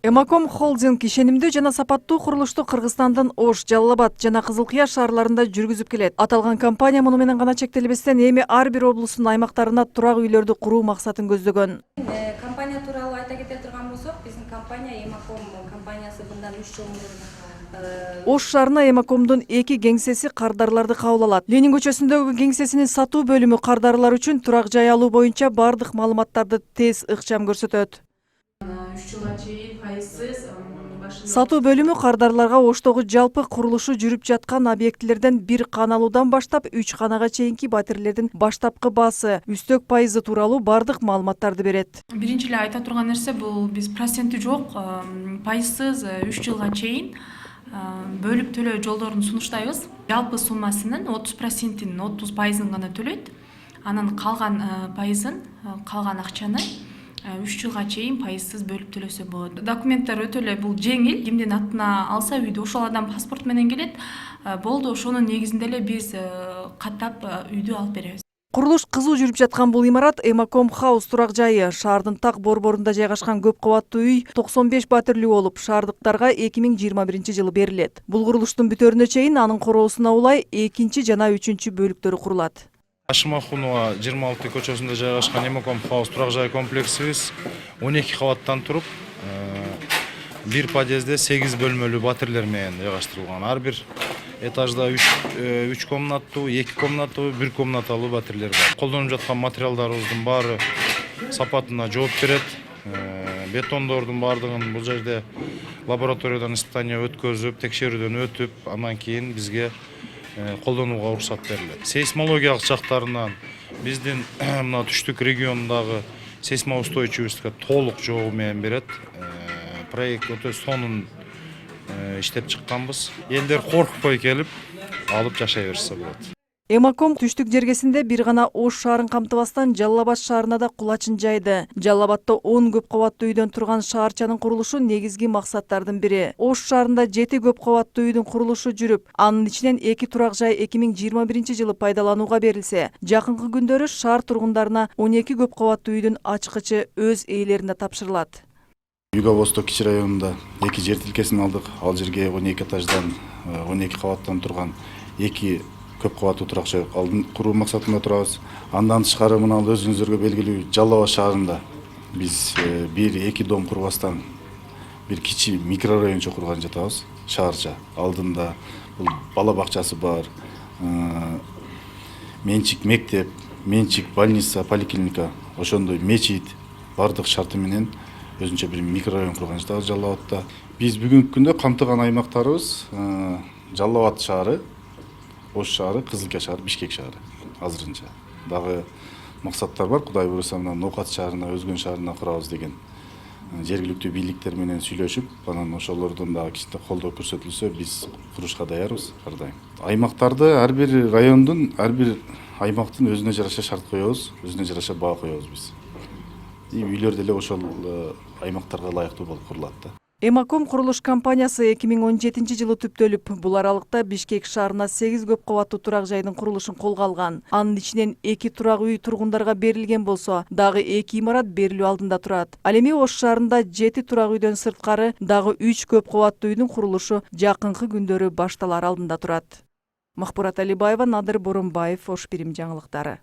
Эмаком холдинг ишенимдүү жана сапаттуу курулушту Кыргызстандын Ош, Жалал Абад жана Кызыл Кыя шаарларында жүргүзүп келет. Аталган компания муну менен гана чектелбестен эми ар бир облустун аймактарына турак үйлөрдү куруу максатын көздөгөн. Компания тууралуу айта кете турган болсок, биздин компания Эмаком компаниясы мындан 3 жыл мурун Ош шаарына Эмакомдун 2 кеңсеси кардарларды кабыл алат. Ленин көчөсүндөгү кеңсесинин сатуу бөлүмү кардарлар үчүн турак жай алуу боюнча бардык маалыматтарды тез ыкчам көрсөтөт. 3 жылга чейин пайызсыз Сатуу бөлүмү кардарларга Оштогу жалпы курулушу жүрүп жаткан объектилерден 1 каналуудан баштап 3 канага чейинки батирлердин баштапкы баасы, үстөк пайызы тууралуу бардык маалыматтарды берет. Биринчи эле айта турган нерсе бул биз проценти жок, пайызсыз 3 жылга чейин бөлүп төлөө жолдорун сунуштайбыз. Жалпы суммасынын 30%-ин, 30%-ын гана төлөйт. Анан калган пайызын, калган акчаны 3 жылга чейин пайызсыз бөлүп төлөсө болот. Документтер өтө эле бул жеңил, кимдин атына алса үйдү ошол адам паспорт менен келет. Болду, ошонун негизинде эле биз каттап үйдү алып беребиз. Курулуш кызуу жүрүп жаткан бул имарат Эмаком Хаус турак жайы. Шаардын так борборунда жайгашкан көп кабаттуу үй 95 батирлүү болуп, шаардыктарга 2021 жылы берилет. Бул курулуштун бүтөрүнө чейин анын короосуна улай 2 жана 3 бөлүктөрү курулат. Ашмахунова 26 көчөсүндө жайгашкан Эмаком Хаус турак жай комплексибиз 12 кабаттан туруп, бир подъездде 8 бөлмөлүү батирлер менен жайгаштырылган. Ар бир этажда 3 комнаттуу, 2 комнаттуу, 1 комнаталуу батирлер бар. Колдонуп жаткан материалдарыбыздын баары сапатына жооп берет. Бетондордун баардыгын бул жерде лабораториядан испытание өткөзүп, текшерүүдөн өтүп, андан кийин бизге колдонууга уруксат берилет. Сейсмологиялык жактарынан биздин мына түштүк регионундагы сейсмоустойчивостька толук жообу менен берет. Проект өтө сонун иштеп чыкканбыз. Элдер коркпой келип, алып жашай берсе болот. Эмаком түштүк жергесинде бир гана Ош шаарын камтыбастан Жалал Абад шаарына да кулачын жайды. Жалал Абадда 10 көп кабаттуу үйдөн турган шаарчанын курулушу негизги максаттардын бири. Ош шаарында 7 көп кабаттуу үйдүн курулушу жүрүп, анын ичинен 2 турак жай 2021 жылы пайдаланууга берилсе, жакынкы күндөрү шаар тургундарына 12 көп кабаттуу үйдүн ачкычы өз ээлерине тапшырылат. Юго-Восток кичи районунда 2 жер тилкесин алдык. Ал жерге 12 этаждан, 12 кабаттан турган 2 көп кабаттуу турак жай алдын куруу максатында турабыз. Андан тышкары мына өзүңүздөргө белгилүү Жалал Абад шаарында биз 1-2 дом курбастан бир кичи микрорайончо курган жатабыз. Шаарча алдында бул бала бакчасы бар, менчик мектеп, менчик больница, поликлиника, ошондой мечит бардык шарты менен өзүнчө бир микрорайон курган жатабыз Жалал Абадта. Биз бүгүнкү күндө камтыган аймактарыбыз Жалал Абад шаары, Ош шаары, Кызыл Кыя шаары, Бишкек шаары азырынча. Дагы максаттар бар. Кудай буйруса мына Ноокат шаарына, Өзгөн шаарына курабыз деген жергиликтүү бийликтер менен сүйлөшүп, анан ошолордон дагы кичине колдоо көрсөтүлсө, биз курушка даярбыз ар дайым. Аймактарды ар бир райондун, ар бир аймактын өзүнө жараша шарт коебуз, өзүнө жараша баа коебуз биз. Үйлөр деле ошол аймактарга ылайыктуу болуп курулат да. Эмаком курулуш компаниясы 2017 жылы түптөлүп, бул аралыкта Бишкек шаарына 8 көп кабаттуу турак жайдын курулушун колго алган. Анын ичинен 2 турак үй тургундарга берилген болсо, дагы 2 имарат берилүү алдында турат. Ал эми Ош шаарында 7 турак үйдөн сырткары дагы 3 көп кабаттуу үйдүн курулушу жакынкы күндөрү башталар алдында турат. Махпурат Алибаева, Надыр Боронбаев, Ош Бирим жаңылыктары.